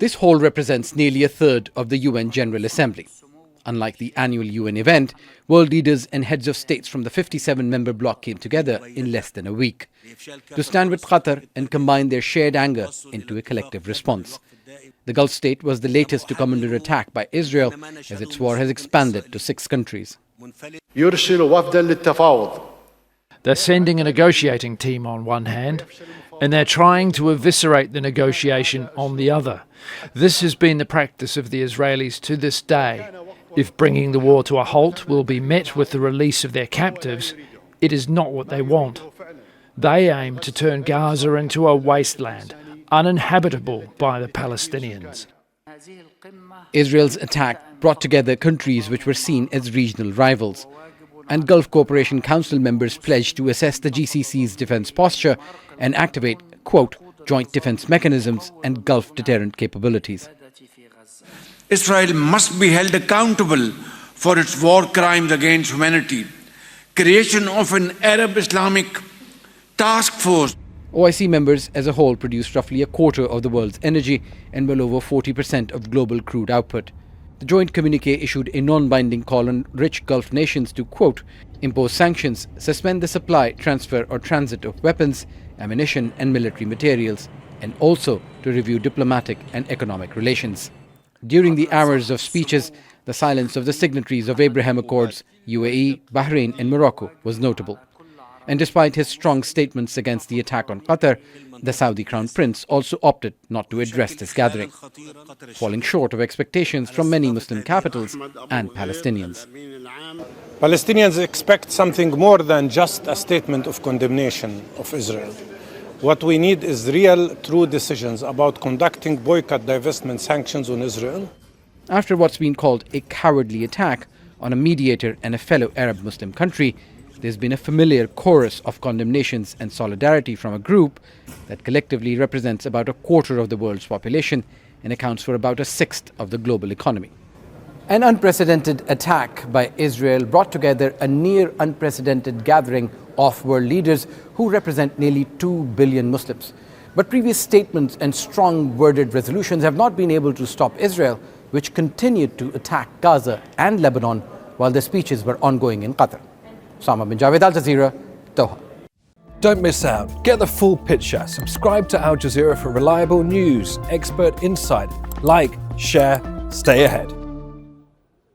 This hall represents nearly a third of the UN General Assembly. Unlike the annual UN event, world leaders and heads of states from the 57-member bloc came together in less than a week to stand with Qatar and combine their shared anger into a collective response. The Gulf state was the latest to come under attack by Israel as its war has expanded to 6 countries. They're sending a negotiating team on one hand, and they're trying to eviscerate the negotiation on the other. This has been the practice of the Israelis to this day. If bringing the war to a halt will be met with the release of their captives, it is not what they want. They aim to turn Gaza into a wasteland, uninhabitable by the Palestinians. Israel's attack brought together countries which were seen as regional rivals, and Gulf Cooperation Council members pledged to assess the GCC's defence posture and activate, quote, joint defence mechanisms and Gulf deterrent capabilities. Israel must be held accountable for its war crimes against humanity. Creation of an Arab Islamic task force. OIC members as a whole produce roughly a quarter of the world's energy and well over 40% of global crude output. The joint communique issued a non-binding call on rich Gulf nations to, quote, impose sanctions, suspend the supply, transfer or transit of weapons, ammunition and military materials, and also to review diplomatic and economic relations. During the hours of speeches, the silence of the signatories of Abraham Accords, UAE, Bahrain and Morocco was notable. And despite his strong statements against the attack on Qatar, the Saudi Crown Prince also opted not to address this gathering, falling short of expectations from many Muslim capitals and Palestinians. Palestinians expect something more than just a statement of condemnation of Israel. What we need is real, true decisions about conducting boycott, divestment, sanctions on Israel. After what's been called a cowardly attack on a mediator and a fellow Arab Muslim country, there's been a familiar chorus of condemnations and solidarity from a group that collectively represents about a quarter of the world's population and accounts for about a sixth of the global economy. An unprecedented attack by Israel brought together a near unprecedented gathering of world leaders who represent nearly 2 billion Muslims. But previous statements and strong worded resolutions have not been able to stop Israel, which continued to attack Gaza and Lebanon while the speeches were ongoing in Qatar. Osama bin Javaid, Al Jazeera, Doha. Don't miss out. Get the full picture. Subscribe to Al Jazeera for reliable news, expert insight. Like, share, stay ahead.